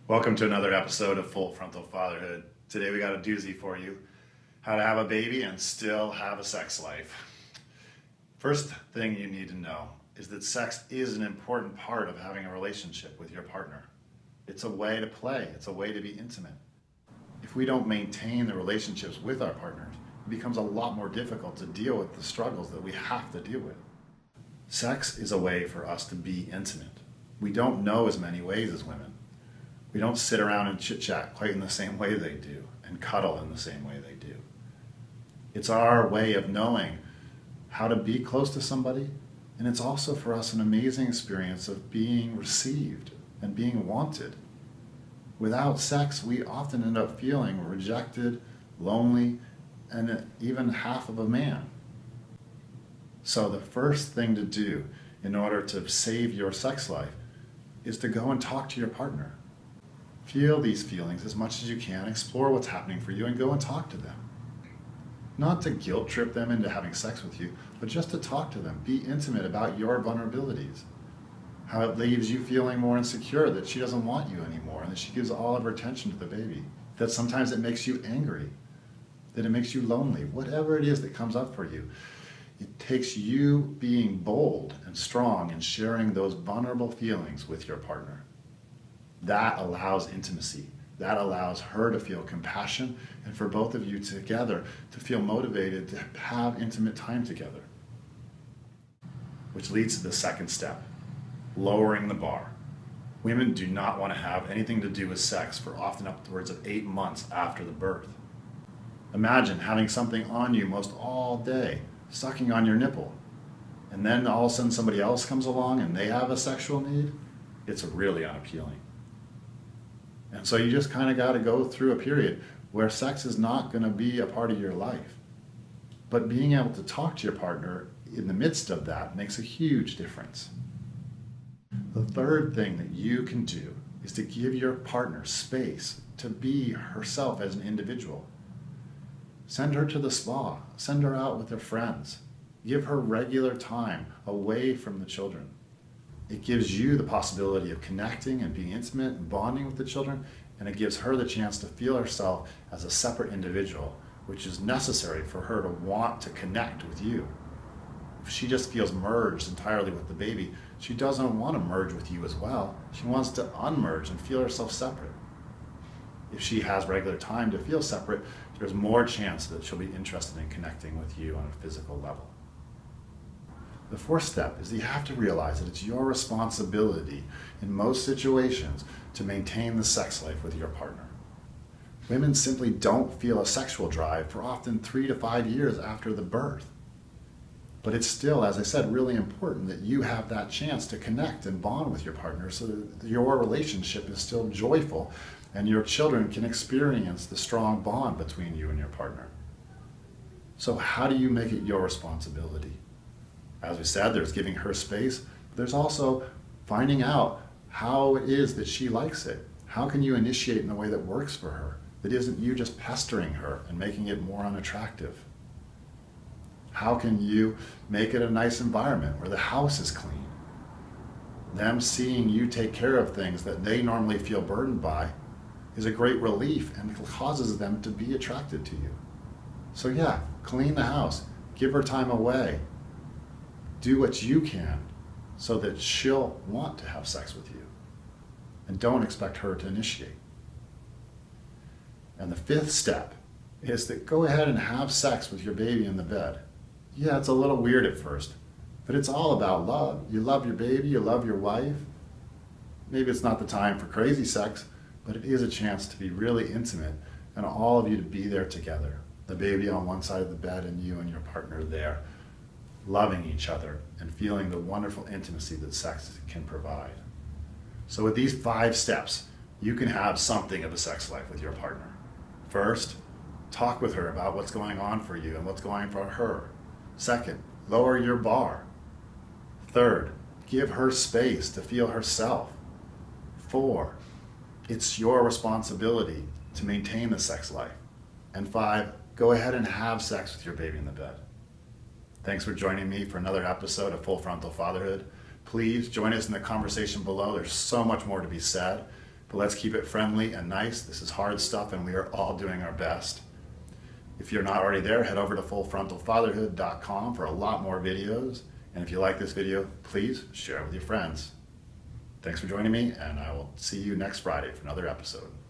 Welcome to another episode of Full Frontal Fatherhood. Today we got a doozy for you. How to have a baby and still have a sex life. First thing you need to know is that sex is an important part of having a relationship with your partner. It's a way to play. It's a way to be intimate. If we don't maintain the relationships with our partners, it becomes a lot more difficult to deal with the struggles that we have to deal with. Sex is a way for us to be intimate. We don't know as many ways as women. We don't sit around and chit-chat quite in the same way they do and cuddle in the same way they do. It's our way of knowing how to be close to somebody, and it's also for us an amazing experience of being received and being wanted. Without sex, we often end up feeling rejected, lonely, and even half of a man. So the first thing to do in order to save your sex life is to go and talk to your partner. Feel these feelings as much as you can, explore what's happening for you, and go and talk to them. Not to guilt trip them into having sex with you, but just to talk to them. Be intimate about your vulnerabilities. How it leaves you feeling more insecure that she doesn't want you anymore and that she gives all of her attention to the baby. That sometimes it makes you angry, that it makes you lonely. Whatever it is that comes up for you, it takes you being bold and strong and sharing those vulnerable feelings with your partner. That allows intimacy. That allows her to feel compassion and for both of you together to feel motivated to have intimate time together. Which leads to the second step, lowering the bar. Women do not want to have anything to do with sex for often upwards of 8 months after the birth. Imagine having something on you most all day, sucking on your nipple, and then all of a sudden somebody else comes along and they have a sexual need. It's really unappealing. And so you just kind of got to go through a period where sex is not going to be a part of your life. But being able to talk to your partner in the midst of that makes a huge difference. The third thing that you can do is to give your partner space to be herself as an individual. Send her to the spa. Send her out with her friends. Give her regular time away from the children. It gives you the possibility of connecting and being intimate and bonding with the children, and it gives her the chance to feel herself as a separate individual, which is necessary for her to want to connect with you. If she just feels merged entirely with the baby, she doesn't want to merge with you as well. She wants to unmerge and feel herself separate. If she has regular time to feel separate, there's more chance that she'll be interested in connecting with you on a physical level. The fourth step is that you have to realize that it's your responsibility in most situations to maintain the sex life with your partner. Women simply don't feel a sexual drive for often 3 to 5 years after the birth. But it's still, as I said, really important that you have that chance to connect and bond with your partner so that your relationship is still joyful and your children can experience the strong bond between you and your partner. So how do you make it your responsibility? As we said, there's giving her space, but there's also finding out how it is that she likes it. How can you initiate in a way that works for her, that isn't you just pestering her and making it more unattractive? How can you make it a nice environment where the house is clean? Them seeing you take care of things that they normally feel burdened by is a great relief and causes them to be attracted to you. So yeah, clean the house, give her time away. Do what you can so that she'll want to have sex with you. And don't expect her to initiate. And the fifth step is that go ahead and have sex with your baby in the bed. Yeah, it's a little weird at first, but it's all about love. You love your baby, you love your wife. Maybe it's not the time for crazy sex, but it is a chance to be really intimate and all of you to be there together. The baby on one side of the bed and you and your partner there, loving each other and feeling the wonderful intimacy that sex can provide. So with these 5 steps, you can have something of a sex life with your partner. First, talk with her about what's going on for you and what's going on for her. Second, lower your bar. Third, give her space to feel herself. 4, it's your responsibility to maintain the sex life. And 5, go ahead and have sex with your baby in the bed. Thanks for joining me for another episode of Full Frontal Fatherhood. Please join us in the conversation below. There's so much more to be said. but let's keep it friendly and nice. This is hard stuff and we are all doing our best. If you're not already there, head over to fullfrontalfatherhood.com for a lot more videos. And if you like this video, please share it with your friends. Thanks for joining me, and I will see you next Friday for another episode.